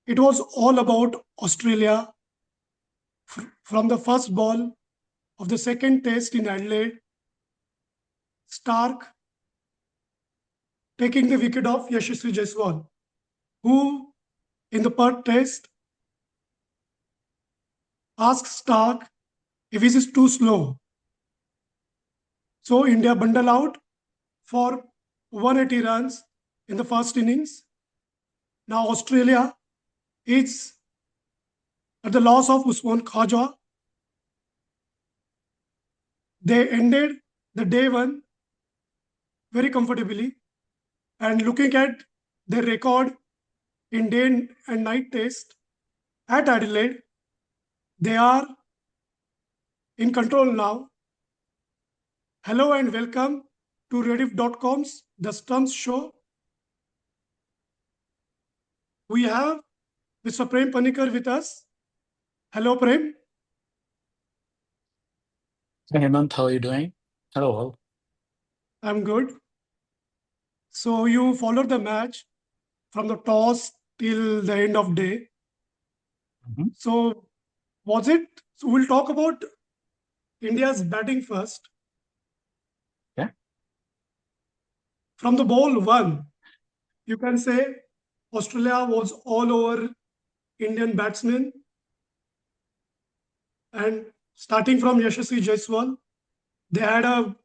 it was all about Australia from the first ball of the second test in Adelaide. Stark taking the wicket of Yashasvi Jaiswal, who in the Perth test asked Stark if he is too slow. So India bundle out for 180 runs in the first innings. Now Australia is at the loss of Usman Khaja. They ended the day one very comfortably. And looking at their record in day and night test at Adelaide, they are in control now. Hello and welcome to Rediff.com's The Stumps Show. We have Mr. Prem Panicker with us. Hello, Prem. Hey, Hemant, how are you doing? Hello, all. I'm good. So you followed the match from the toss till the end of day. Mhm. So was it? So we'll talk about India's batting first. Yeah. From the ball one, you can say Australia was all over Indian batsmen, and starting from Yashasvi Jaiswal, they had a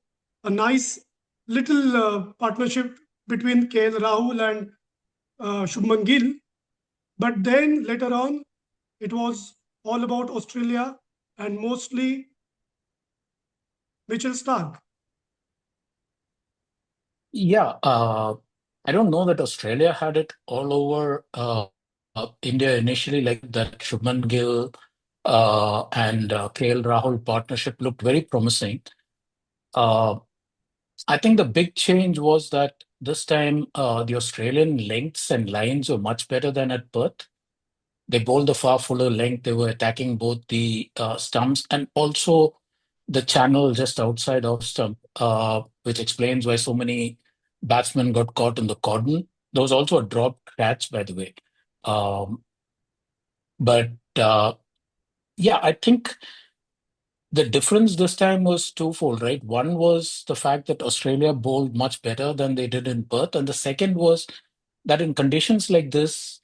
nice little partnership between KL Rahul and Shubman Gill. But then later on, it was all about Australia and mostly Mitchell Stark. Yeah, I don't know that Australia had it all over India initially, like that Shubman Gill and KL Rahul partnership looked very promising. Uh, I think the big change was that this time the Australian lengths and lines were much better than at Perth. They bowled the far fuller length. They were attacking both the stumps and also the channel just outside of stump, which explains why so many batsmen got caught in the cordon. There was also a dropped catch, by the way. Um, but yeah, I think the difference this time was twofold, right? One was the fact that Australia bowled much better than they did in Perth, and the second was that in conditions like this,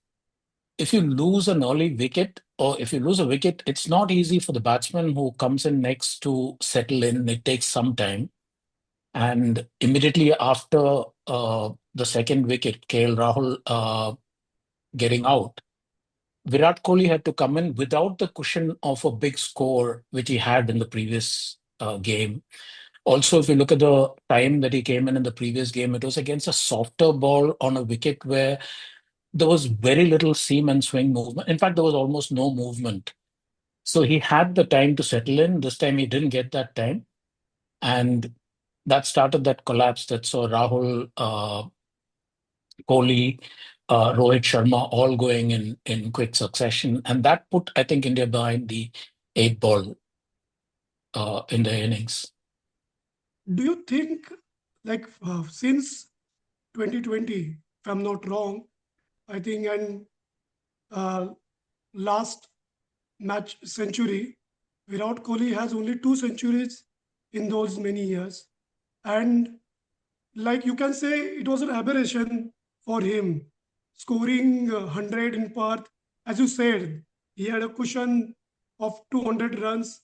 if you lose an early wicket or if you lose a wicket, it's not easy for the batsman who comes in next to settle in. It takes some time. And immediately after the second wicket, KL Rahul getting out, Virat Kohli had to come in without the cushion of a big score, which he had in the previous game. Also, if you look at the time that he came in the previous game, it was against a softer ball on a wicket where there was very little seam and swing movement. In fact, there was almost no movement. So he had the time to settle in. This time he didn't get that time. And that started that collapse that saw Rahul, Kohli, Rohit Sharma all going in quick succession. And that put, I think, India behind the eight ball in the innings. Do you think, like, since 2020, if I'm not wrong, I think, and uh, last match century, Virat Kohli has only two centuries in those many years. And like you can say, it was an aberration for him scoring 100 in Perth. As you said, he had a cushion of 200 runs,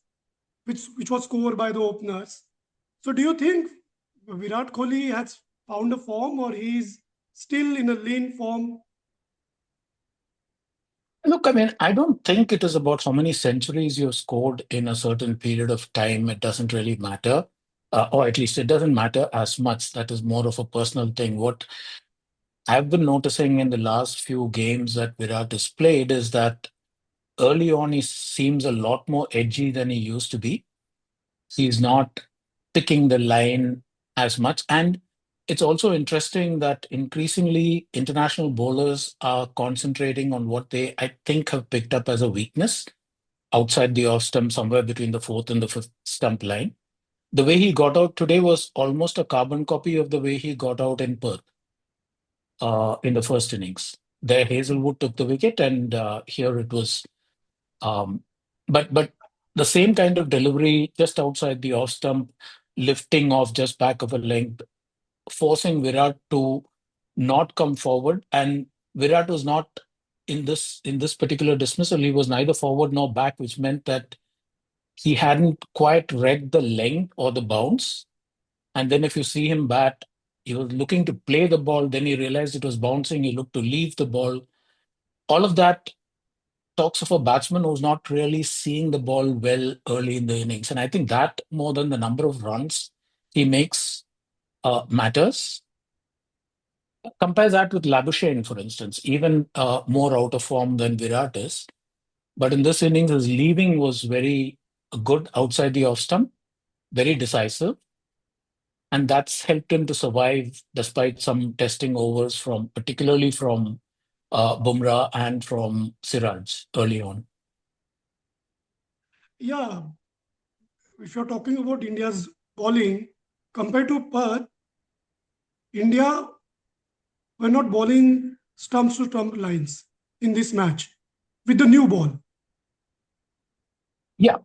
which was scored by the openers. So do you think Virat Kohli has found a form or he's still in a lean form? Look, I mean, I don't think it is about how many centuries you've scored in a certain period of time. It doesn't really matter, or at least it doesn't matter as much. That is more of a personal thing. What I've been noticing in the last few games that Virat has played is that early on he seems a lot more edgy than he used to be. He's not picking the line as much. And it's also interesting that increasingly international bowlers are concentrating on what they, I think, have picked up as a weakness outside the off stump, somewhere between the fourth and the fifth stump line. The way he got out today was almost a carbon copy of the way he got out in Perth in the first innings. There, Hazelwood took the wicket, and here it was. Um, but the same kind of delivery just outside the off stump, lifting off just back of a length, forcing Virat to not come forward. And Virat was not in this particular dismissal. He was neither forward nor back, which meant that he hadn't quite read the length or the bounce. And then if you see him bat, he was looking to play the ball. Then he realized it was bouncing. He looked to leave the ball. All of that talks of a batsman who's not really seeing the ball well early in the innings. And I think that more than the number of runs he makes matters. Compare that with Labuschagne, for instance, even more out of form than Virat is. But in this innings, his leaving was very good outside the off stump, very decisive. And that's helped him to survive despite some testing overs from, particularly from Bumrah and from Siraj early on. Yeah, if you're talking about India's bowling compared to Perth, India were not bowling stumps to stump lines in this match with the new ball. Yeah,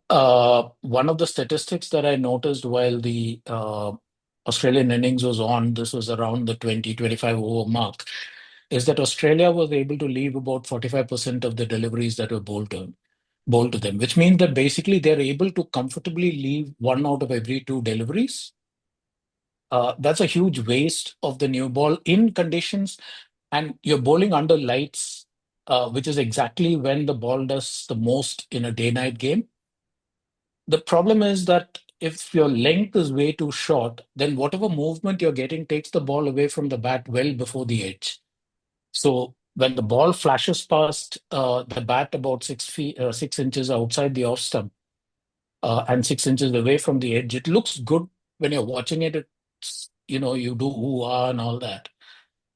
one of the statistics that I noticed while the Australian innings was on, this was around the 20-25 over mark, is that Australia was able to leave about 45% of the deliveries that were bowled to them, which means that basically they're able to comfortably leave one out of every two deliveries. That's a huge waste of the new ball in conditions, and you're bowling under lights, which is exactly when the ball does the most in a day-night game. The problem is that if your length is way too short, then whatever movement you're getting takes the ball away from the bat well before the edge. So when the ball flashes past the bat about 6 feet, 6 inches outside the off stump, and 6 inches away from the edge, it looks good when you're watching it. It's, you do ooh ah and all that.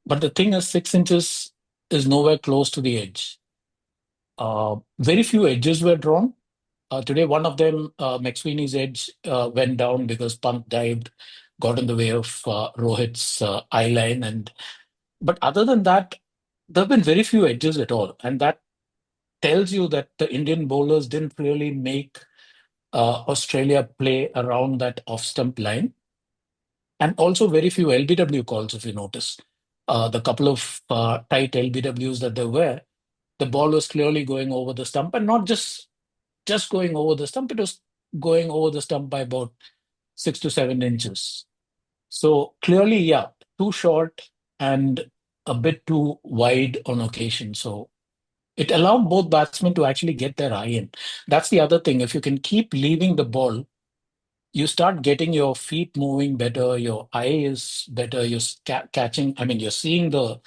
But the thing is, 6 inches is nowhere close to the edge. Very few edges were drawn. Today, one of them, McSweeney's edge, went down because Pant dived, got in the way of Rohit's eye line. But other than that, there have been very few edges at all. And that tells you that the Indian bowlers didn't really make Australia play around that off stump line. And also very few LBW calls, if you notice. The couple of tight LBWs that there were, the ball was clearly going over the stump, and not just going over the stump, it was going over the stump by about 6 to 7 inches. So clearly, yeah, too short and a bit too wide on occasion. So it allowed both batsmen to actually get their eye in. That's the other thing. If you can keep leaving the ball, you start getting your feet moving better, your eye is better, you're catching, I mean, you're seeing the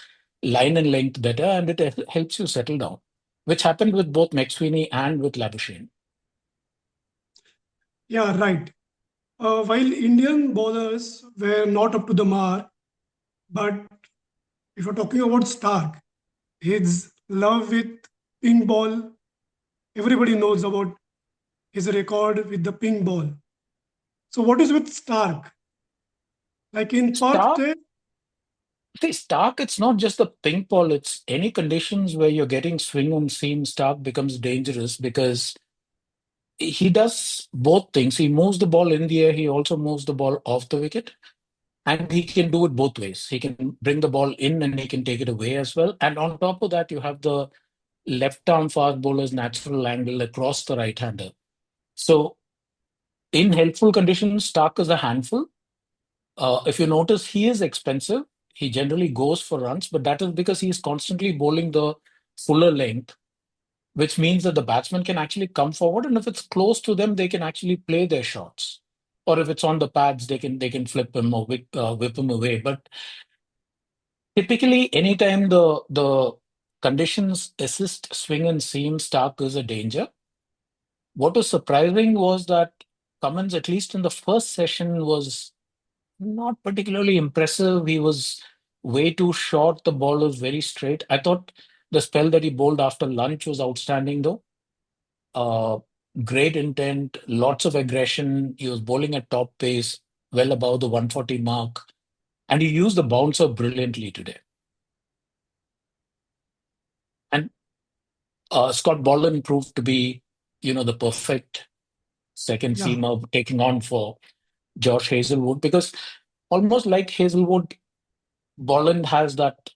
line and length better, and it helps you settle down, which happened with both McSweeney and with Labuschagne. Yeah, right. While Indian bowlers were not up to the mark, but if you're talking about Stark, his love with pink ball, everybody knows about his record with the pink ball. So what is with Stark? Like in Perth Stark, Test, see, Stark, it's not just the pink ball, it's any conditions where you're getting swing and seam. Stark becomes dangerous because he does both things. He moves the ball in the air, he also moves the ball off the wicket, and he can do it both ways. He can bring the ball in and he can take it away as well. And on top of that, you have the left arm fast bowler's natural angle across the right hander. So, in helpful conditions, Stark is a handful. If you notice, he is expensive. He generally goes for runs, but that is because he is constantly bowling the fuller length, which means that the batsman can actually come forward, and if it's close to them, they can actually play their shots. Or if it's on the pads, they can flip him or whip him away. But typically, anytime the conditions assist swing and seam, Stark is a danger. What was surprising was that Cummins, at least in the first session, was not particularly impressive. He was way too short. The ball was very straight. I thought the spell that he bowled after lunch was outstanding, though. Uh, Great intent, lots of aggression. He was bowling at top pace, well above the 140 mark, and he used the bouncer brilliantly today. Scott Boland proved to be, the perfect second Yeah, seamer taking on for Josh Hazelwood because almost like Hazelwood, Boland has that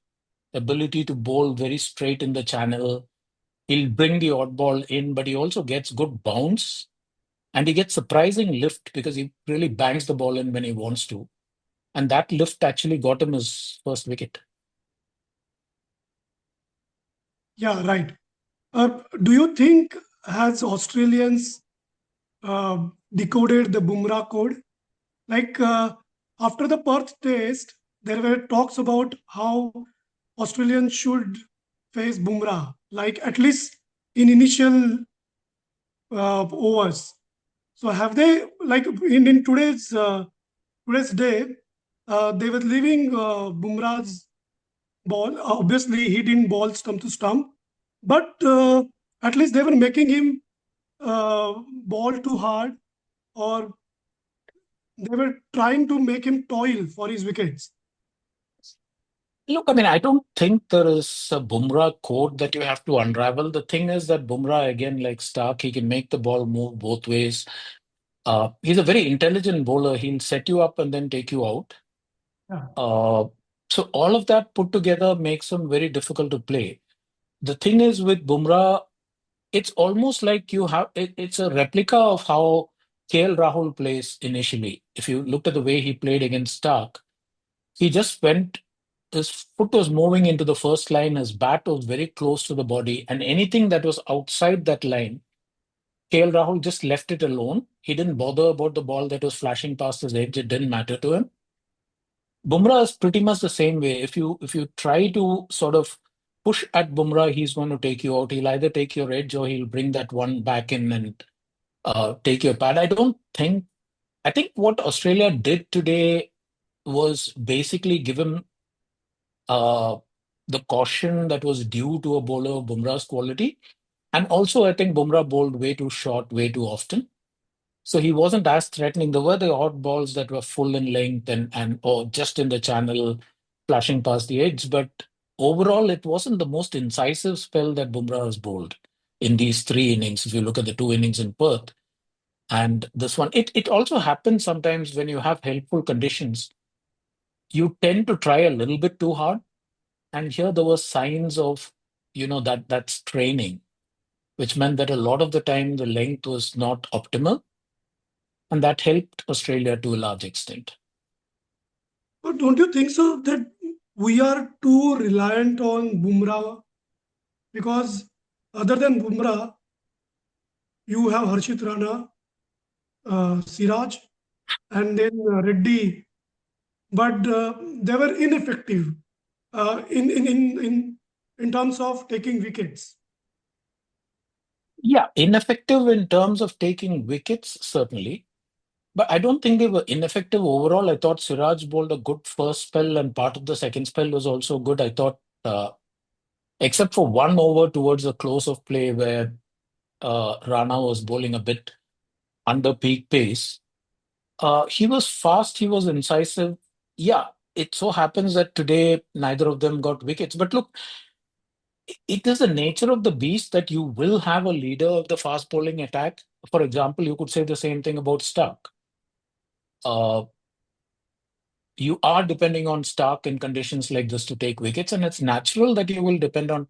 ability to bowl very straight in the channel. He'll bring the odd ball in, but he also gets good bounce and he gets surprising lift because he really bangs the ball in when he wants to. And that lift actually got him his first wicket. yeah, right. Do you think has Australians decoded the Bumrah code? Like after the Perth test, there were talks about how Australians should face Bumrah, like at least in initial overs. So have they like in today's day, they were leaving Bumrah's ball. Obviously, he didn't ball stump to stump, but at least they were making him ball too hard, or they were trying to make him toil for his wickets. Look, I mean, I don't think there is a Bumrah code that you have to unravel. The thing is that Bumrah, again, like Stark, he can make the ball move both ways. He's a very intelligent bowler. He'll set you up and then take you out. Yeah. Uh, so all of that put together makes him very difficult to play. The thing is with Bumrah, it's almost like it's a replica of how KL Rahul plays initially. If you looked at the way he played against Stark, he just went, his foot was moving into the first line, his bat was very close to the body, and anything that was outside that line, KL Rahul just left it alone. He didn't bother about the ball that was flashing past his edge, it didn't matter to him. Bumrah is pretty much the same way. If you try to sort of push at Bumrah, he's going to take you out. He'll either take your edge or he'll bring that one back in and take your pad. I think what Australia did today was basically give him uh, the caution that was due to a bowler of Bumrah's quality. And also, I think Bumrah bowled way too short, way too often. So he wasn't as threatening. There were the odd balls that were full in length and or just in the channel, flashing past the edge. But overall, it wasn't the most incisive spell that Bumrah has bowled in these three innings. If you look at the two innings in Perth and this one, it also happens sometimes when you have helpful conditions. You tend to try a little bit too hard. And here there were signs of, that's training, which meant that a lot of the time the length was not optimal. And that helped Australia to a large extent. But don't you think so that we are too reliant on Bumrah? Because other than Bumrah, you have Harshit Rana, Siraj, and then Reddy, but they were ineffective in terms of taking wickets. Yeah, ineffective in terms of taking wickets, certainly. But I don't think they were ineffective overall. I thought Siraj bowled a good first spell, and part of the second spell was also good. I thought, except for one over towards the close of play where Rana was bowling a bit under peak pace, he was fast, he was incisive. Yeah, it so happens that today neither of them got wickets. But look, it is the nature of the beast that you will have a leader of the fast bowling attack. For example, you could say the same thing about Stark. Uh, you are depending on Stark in conditions like this to take wickets, and it's natural that you will depend on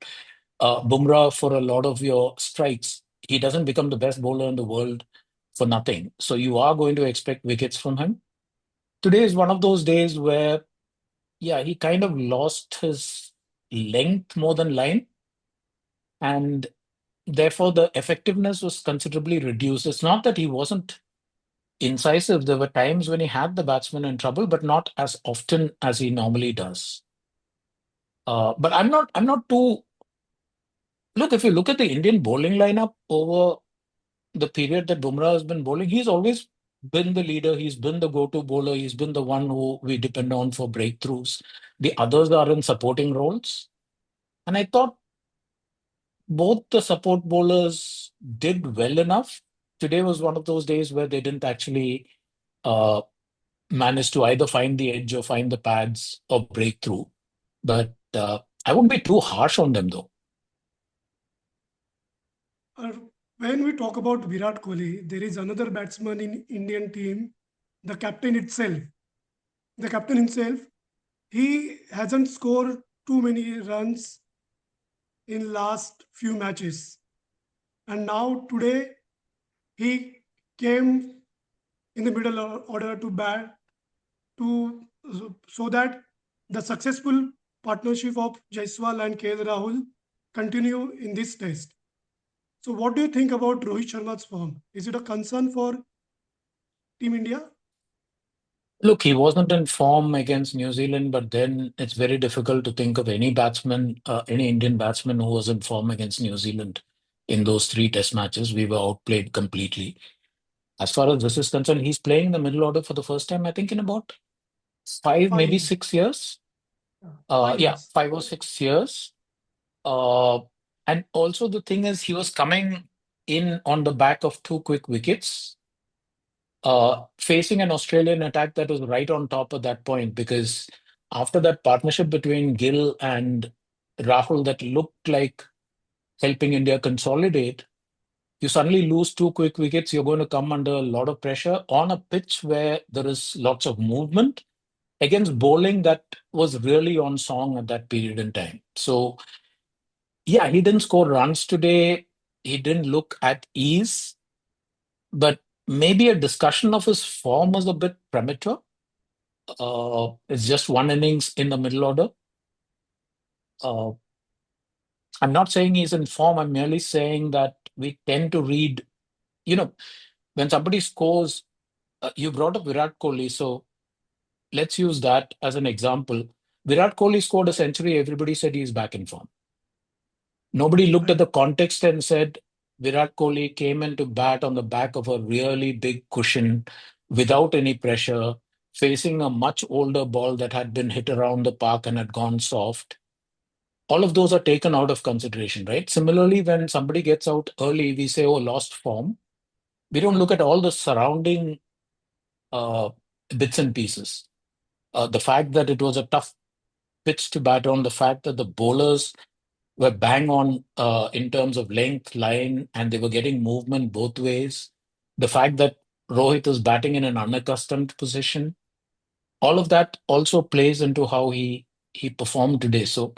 Bumrah for a lot of your strikes. He doesn't become the best bowler in the world for nothing. So you are going to expect wickets from him. Today is one of those days where, yeah, he kind of lost his length more than line, and therefore the effectiveness was considerably reduced. It's not that he wasn't incisive. There were times when he had the batsman in trouble, but not as often as he normally does. But I'm not too. Look, if you look at the Indian bowling lineup over the period that Bumrah has been bowling, he's always been the leader. He's been the go-to bowler. He's been the one who we depend on for breakthroughs. The others are in supporting roles. And I thought both the support bowlers did well enough. Today was one of those days where they didn't actually uh, manage to either find the edge or find the pads or break through. But I wouldn't be too harsh on them, though. Uh, when we talk about Virat Kohli, there is another batsman in Indian team, the captain itself. The captain himself, he hasn't scored too many runs in last few matches. And now today he came in the middle order to bat to so that the successful partnership of Jaiswal and KL Rahul continue in this test. So what do you think about Rohit Sharma's form? Is it a concern for Team India? Look, he wasn't in form against New Zealand, but then it's very difficult to think of any batsman, any Indian batsman who was in form against New Zealand in those three test matches. We were outplayed completely. As far as this is concerned, he's playing the middle order for the first time, I think, in about five, Five maybe years. 6 years. Yeah, 5 years. Yeah, 5 or 6 years. Uh, and also the thing is, he was coming in on the back of two quick wickets, facing an Australian attack that was right on top at that point. Because after that partnership between Gill and Rahul that looked like helping India consolidate, you suddenly lose two quick wickets. You're going to come under a lot of pressure on a pitch where there is lots of movement against bowling that was really on song at that period in time. So, yeah, he didn't score runs today. He didn't look at ease, but maybe a discussion of his form was a bit premature. It's just one innings in the middle order. Uh, I'm not saying he's in form. I'm merely saying that we tend to read, you know, when somebody scores, you brought up Virat Kohli. So let's use that as an example. Virat Kohli scored a century. Everybody said he's back in form. Nobody looked at Right. the context and said Virat Kohli came into bat on the back of a really big cushion without any pressure, facing a much older ball that had been hit around the park and had gone soft. All of those are taken out of consideration, right? Similarly, when somebody gets out early, we say, oh, lost form. We don't look at all the surrounding uh, bits and pieces. The fact that it was a tough pitch to bat on, the fact that the bowlers were bang on in terms of length, line, and they were getting movement both ways. The fact that Rohit is batting in an unaccustomed position, all of that also plays into how he performed today. So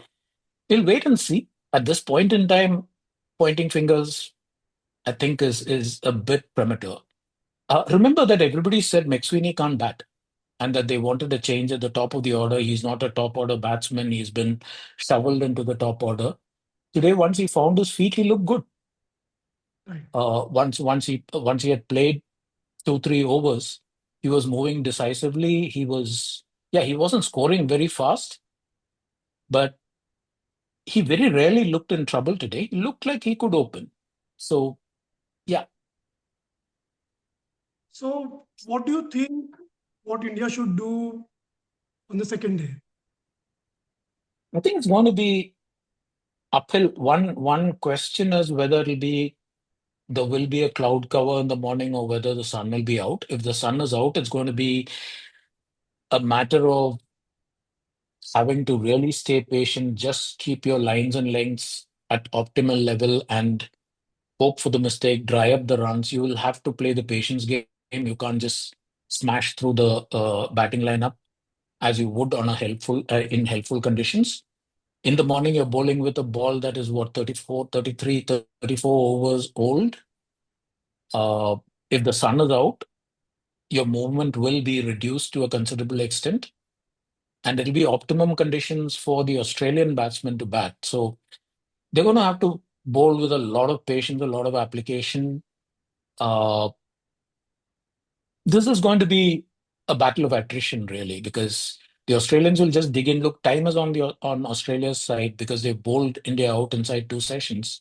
we'll wait and see. At this point in time, pointing fingers, I think, is a bit premature. Remember that everybody said McSweeney can't bat and that they wanted a change at the top of the order. He's not a top order batsman. He's been shoveled into the top order. Today, once he found his feet, he looked good. Right. Once he had played 2 3 overs, he was moving decisively. He wasn't scoring very fast, but he very rarely looked in trouble today. He looked like he could open. So yeah, So what do you think what India should do on the second day? I think it's going to be uphill. One question is whether there will be a cloud cover in the morning or whether the sun will be out. If the sun is out, it's going to be a matter of having to really stay patient, just keep your lines and lengths at optimal level and hope for the mistake, dry up the runs. You will have to play the patience game. You can't just smash through the batting lineup as you would on a helpful in helpful conditions. In the morning, you're bowling with a ball that is what, 34, 33, 34 overs old. Uh, if the sun is out, your movement will be reduced to a considerable extent, and it'll be optimum conditions for the Australian batsmen to bat. So they're going to have to bowl with a lot of patience, a lot of application. Uh, this is going to be a battle of attrition, really, because the Australians will just dig in. Look, time is on Australia's side because they bowled India out inside 2 sessions.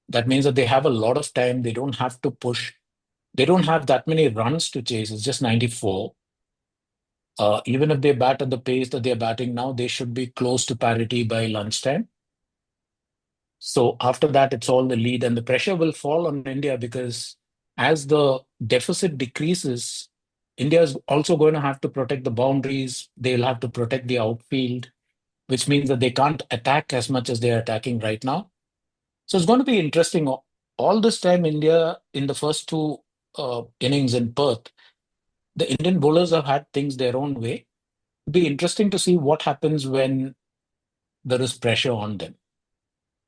That means that they have a lot of time. They don't have to push. They don't have that many runs to chase. It's just 94. Even if they bat at the pace that they're batting now, they should be close to parity by lunchtime. So after that, it's all the lead, and the pressure will fall on India because as the deficit decreases, India is also going to have to protect the boundaries. They'll have to protect the outfield, which means that they can't attack as much as they're attacking right now. So it's going to be interesting. all this time, India, in the first two innings in Perth, the Indian bowlers have had things their own way. It'd be interesting to see what happens when there is pressure on them.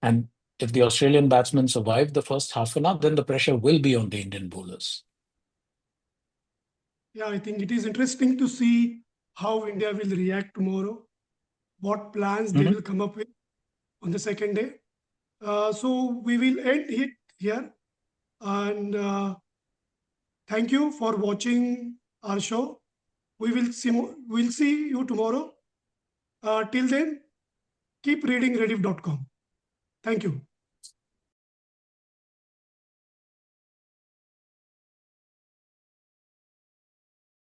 And if the Australian batsmen survive the first half an hour, then the pressure will be on the Indian bowlers. Yeah, I think it is interesting to see how India will react tomorrow, what plans they Mhm. will come up with on the second day. So we will end it here. And thank you for watching our show. We'll see you tomorrow. Till then, keep reading Rediff.com. Thank you.